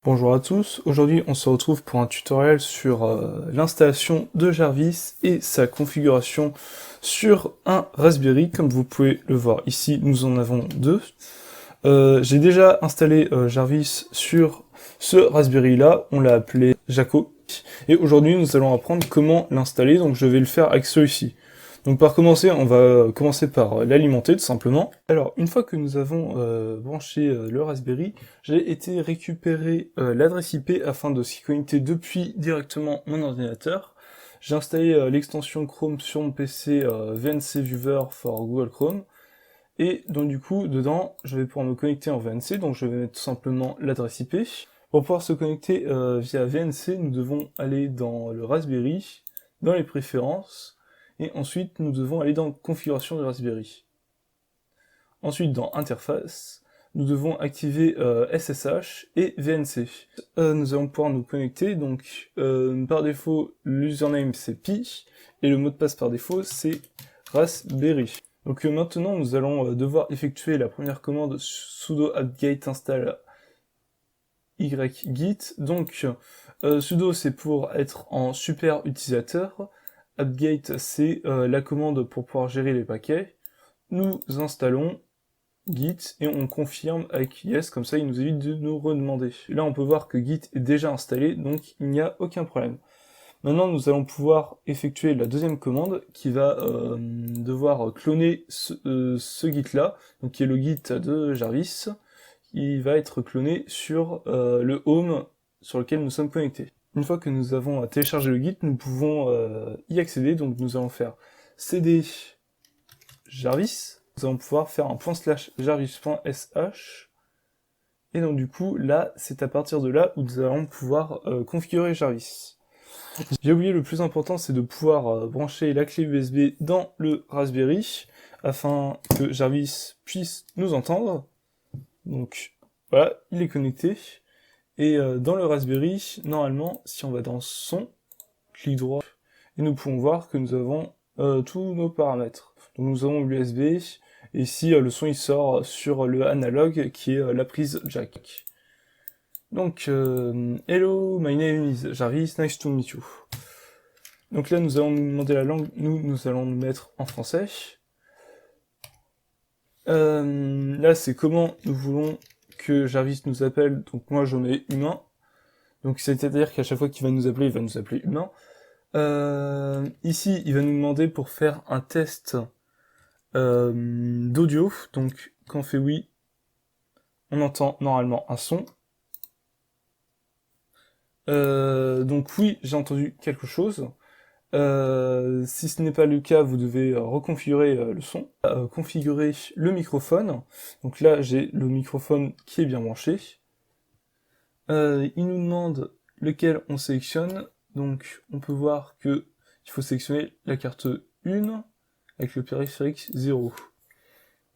Bonjour à tous, aujourd'hui on se retrouve pour un tutoriel sur l'installation de Jarvis et sa configuration sur un Raspberry. Comme vous pouvez le voir ici, nous en avons deux. J'ai déjà installé Jarvis sur ce Raspberry là, on l'a appelé Jaco. Et aujourd'hui nous allons apprendre comment l'installer, donc je vais le faire avec celui-ci. Donc par commencer, on va commencer par l'alimenter tout simplement. Alors une fois que nous avons branché le Raspberry, j'ai été récupérer l'adresse IP afin de s'y connecter depuis directement mon ordinateur. J'ai installé l'extension Chrome sur mon PC VNC Viewer for Google Chrome. Et donc du coup, dedans, je vais pouvoir me connecter en VNC, donc je vais mettre tout simplement l'adresse IP. Pour pouvoir se connecter via VNC, nous devons aller dans le Raspberry, dans les préférences, et ensuite nous devons aller dans configuration du Raspberry. Ensuite dans interface, nous devons activer SSH et VNC. Nous allons pouvoir nous connecter, donc par défaut l'username c'est Pi, et le mot de passe par défaut c'est Raspberry. Donc maintenant nous allons devoir effectuer la première commande sudo apt-get install ygit. Donc sudo c'est pour être en super utilisateur, apt-get c'est la commande pour pouvoir gérer les paquets. Nous installons Git et on confirme avec yes, comme ça il nous évite de nous redemander. Là on peut voir que Git est déjà installé, donc il n'y a aucun problème. Maintenant nous allons pouvoir effectuer la deuxième commande qui va devoir cloner ce Git là, donc qui est le Git de Jarvis. Il va être cloné sur le home sur lequel nous sommes connectés. Une fois que nous avons téléchargé le Git, nous pouvons y accéder, donc nous allons faire cd Jarvis. Nous allons pouvoir faire un /jarvis.sh, et donc du coup là c'est à partir de là où nous allons pouvoir configurer Jarvis. J'ai oublié le plus important, c'est de pouvoir brancher la clé USB dans le Raspberry afin que Jarvis puisse nous entendre. Donc voilà, il est connecté, et dans le Raspberry, normalement si on va dans son, clic droit, et nous pouvons voir que nous avons tous nos paramètres. Donc nous avons l'USB, et ici le son il sort sur le analogue qui est la prise jack. Donc hello, my name is Jarvis, nice to meet you. Donc là nous allons nous demander la langue, nous allons nous mettre en français. Là c'est comment nous voulons que Jarvis nous appelle, donc moi je mets humain. Donc c'est-à-dire qu'à chaque fois qu'il va nous appeler, il va nous appeler humain. Ici il va nous demander pour faire un test d'audio, donc quand on fait oui, on entend normalement un son. Donc oui, j'ai entendu quelque chose. Si ce n'est pas le cas, vous devez reconfigurer le son, configurer le microphone. Donc là, j'ai le microphone qui est bien branché. Il nous demande lequel on sélectionne. Donc on peut voir que il faut sélectionner la carte 1 avec le périphérique 0.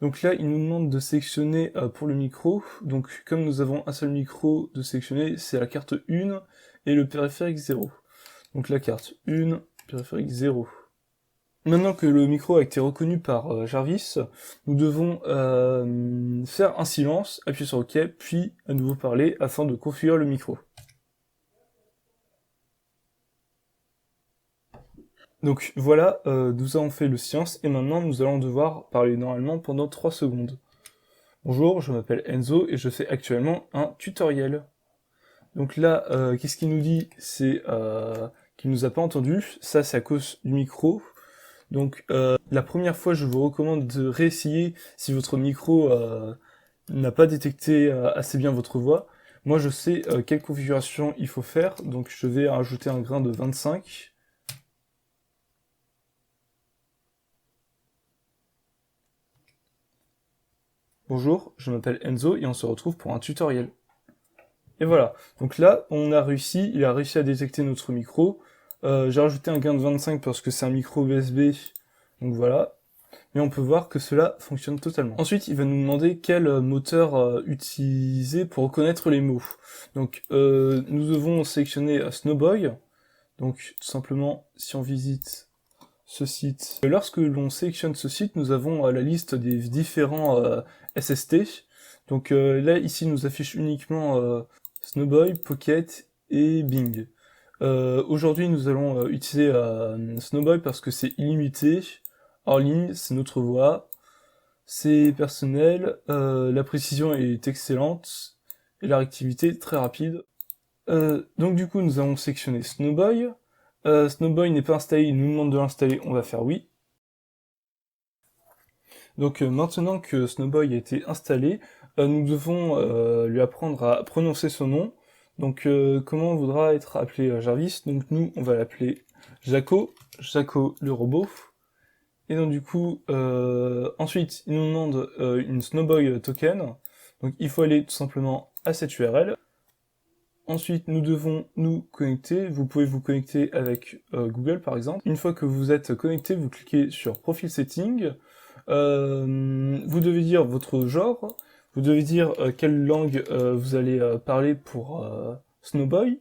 Donc là, il nous demande de sélectionner pour le micro. Donc comme nous avons un seul micro de sélectionner, c'est la carte 1 et le périphérique 0. Donc la carte 1, périphérique 0. Maintenant que le micro a été reconnu par Jarvis, nous devons faire un silence, appuyer sur OK, puis à nouveau parler afin de configurer le micro. Donc voilà, nous avons fait le silence, et maintenant nous allons devoir parler normalement pendant 3 secondes. Bonjour, je m'appelle Enzo et je fais actuellement un tutoriel. Donc là, qu'est-ce qu'il nous dit? C'est qu'il nous a pas entendu, ça c'est à cause du micro. Donc la première fois, je vous recommande de réessayer si votre micro n'a pas détecté assez bien votre voix. Moi je sais quelle configuration il faut faire, donc je vais rajouter un grain de 25. Bonjour, je m'appelle Enzo et on se retrouve pour un tutoriel. Et voilà, donc là on a réussi, il a réussi à détecter notre micro. J'ai rajouté un gain de 25 parce que c'est un micro USB, donc voilà. Mais on peut voir que cela fonctionne totalement. Ensuite, il va nous demander quel moteur utiliser pour reconnaître les mots. Donc nous devons sélectionner Snowboy. Donc tout simplement, si on visite ce site, lorsque l'on sélectionne ce site, nous avons la liste des différents SST. Donc là, ici, nous affiche uniquement Snowboy, Pocket et Bing. Aujourd'hui, nous allons utiliser Snowboy parce que c'est illimité, hors ligne, c'est notre voix, c'est personnel, la précision est excellente et la réactivité très rapide. Donc du coup, nous allons sélectionner Snowboy. Snowboy n'est pas installé, il nous demande de l'installer, on va faire oui. Donc maintenant que Snowboy a été installé, nous devons lui apprendre à prononcer son nom. Donc comment voudra être appelé Jarvis? Donc nous, on va l'appeler Jaco, Jaco le robot. Et donc du coup, ensuite, il nous demande une Snowboy token. Donc il faut aller tout simplement à cette URL. Ensuite, nous devons nous connecter. Vous pouvez vous connecter avec Google par exemple. Une fois que vous êtes connecté, vous cliquez sur Profil Setting. Vous devez dire votre genre. Vous devez dire quelle langue vous allez parler pour Snowboy.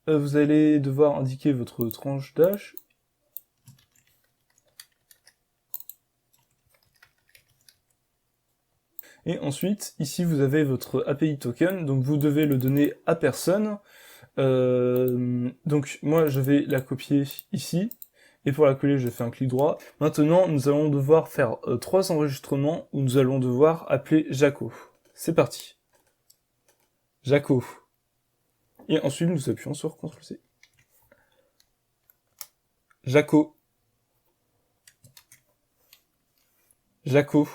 Vous allez devoir indiquer votre tranche d'âge. Et ensuite, ici vous avez votre API token, donc vous devez le donner à personne. Donc moi je vais la copier ici, et pour la coller je fais un clic droit. Maintenant nous allons devoir faire 3 enregistrements où nous allons devoir appeler Jaco. C'est parti. Jaco. Et ensuite nous appuyons sur CTRL-C. Jaco. Jaco.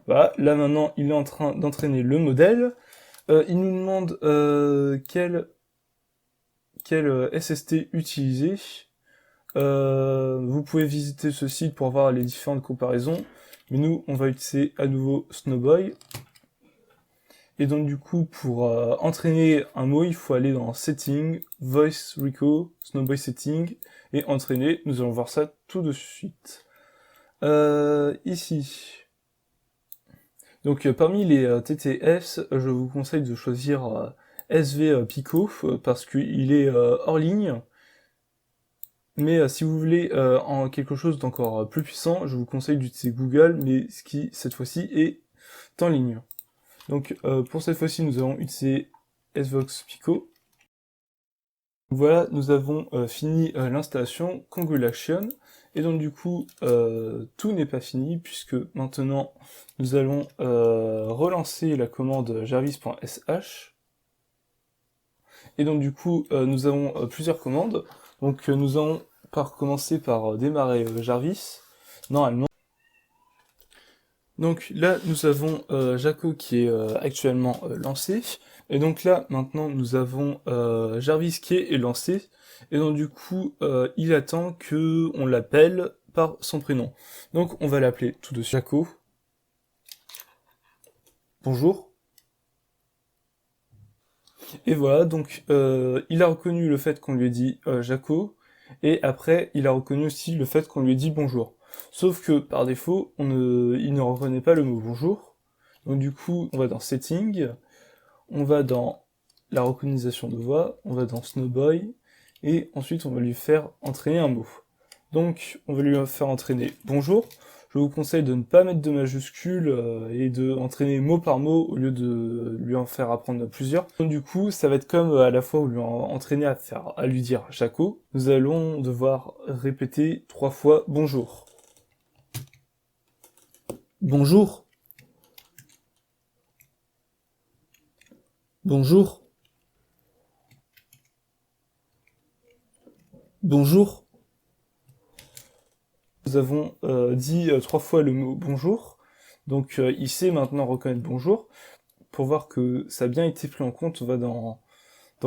Voilà, là maintenant il est en train d'entraîner le modèle. Il nous demande quel SST utiliser. Vous pouvez visiter ce site pour voir les différentes comparaisons, mais nous on va utiliser à nouveau Snowboy. Et donc du coup pour entraîner un mot, il faut aller dans Setting, Voice Reco, Snowboy Setting, et entraîner. Nous allons voir ça tout de suite. Ici. Donc parmi les TTS, je vous conseille de choisir SV Pico parce qu'il est hors ligne. Mais si vous voulez en quelque chose d'encore plus puissant, je vous conseille d'utiliser Google, mais ce qui cette fois-ci est en ligne. Donc pour cette fois-ci, nous allons utiliser SVox Pico. Voilà, nous avons fini l'installation Congratulations. Et donc du coup, tout n'est pas fini, puisque maintenant, nous allons relancer la commande jarvis.sh. Et donc du coup, nous avons plusieurs commandes. Donc nous allons commencer par démarrer Jarvis, normalement. Donc là, nous avons Jaco qui est actuellement lancé. Et donc là, maintenant, nous avons Jarvis qui est lancé. Et donc du coup, il attend que on l'appelle par son prénom. Donc on va l'appeler tout de suite Jaco. Bonjour. Et voilà, donc il a reconnu le fait qu'on lui ait dit Jaco. Et après, il a reconnu aussi le fait qu'on lui ait dit bonjour. Sauf que par défaut, il ne reconnaît pas le mot bonjour. Donc du coup, on va dans Setting, on va dans la reconnaissance de voix, on va dans Snowboy, et ensuite on va lui faire entraîner un mot. Donc on va lui faire entraîner bonjour. Je vous conseille de ne pas mettre de majuscules et de entraîner mot par mot au lieu de lui en faire apprendre plusieurs. Donc du coup, ça va être comme à la fois où lui entraîner à lui dire Jaco. Nous allons devoir répéter 3 fois bonjour. Bonjour. Bonjour. Bonjour. Nous avons dit 3 fois le mot bonjour, donc il sait maintenant reconnaître bonjour. Pour voir que ça a bien été pris en compte, on va dans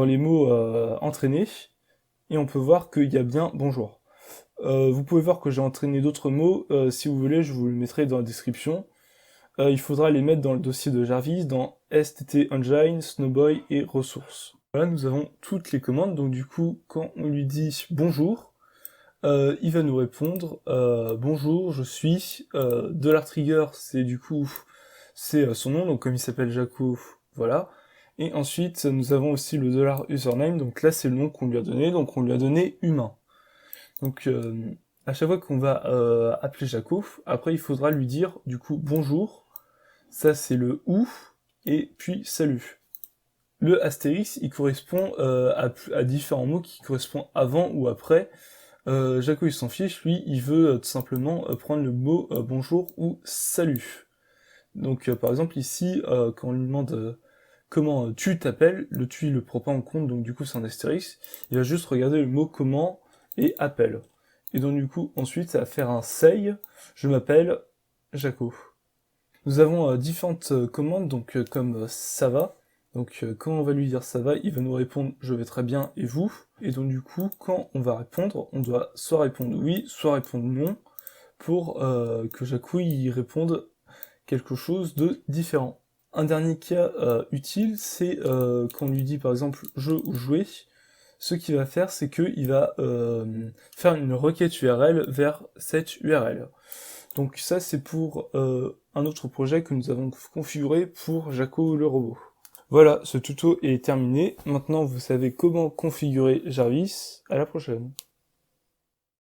les mots entraînés, et on peut voir qu'il y a bien bonjour. Vous pouvez voir que j'ai entraîné d'autres mots, si vous voulez, je vous le mettrai dans la description. Il faudra les mettre dans le dossier de Jarvis, dans STT Engine, Snowboy et ressources. Voilà, nous avons toutes les commandes, donc du coup, quand on lui dit bonjour, il va nous répondre bonjour, je suis $trigger, c'est du coup c'est son nom, donc comme il s'appelle Jaco, voilà. Et ensuite nous avons aussi le $username, donc là c'est le nom qu'on lui a donné, donc on lui a donné humain. Donc à chaque fois qu'on va appeler Jaco, après il faudra lui dire du coup bonjour, ça c'est le ou, et puis salut. Le astérisque, il correspond à différents mots qui correspondent avant ou après. Jaco, il s'en fiche, lui, il veut tout simplement prendre le mot bonjour ou salut. Donc, par exemple, ici, quand on lui demande comment tu t'appelles, le tu, il le prend pas en compte, donc du coup, c'est un astérisque. Il va juste regarder le mot comment et appelle. Et donc, du coup, ensuite, ça va faire un say, je m'appelle Jaco. Nous avons différentes commandes, donc comme ça va. Donc quand on va lui dire ça va, il va nous répondre je vais très bien et vous. Et donc du coup, quand on va répondre, on doit soit répondre oui, soit répondre non, pour que Jacou y réponde quelque chose de différent. Un dernier cas utile, c'est quand on lui dit par exemple jeu ou jouer. Ce qu'il va faire, c'est qu'il va faire une requête URL vers cette URL. Donc ça, c'est pour un autre projet que nous avons configuré pour Jaco le robot. Voilà, ce tuto est terminé. Maintenant, vous savez comment configurer Jarvis. À la prochaine.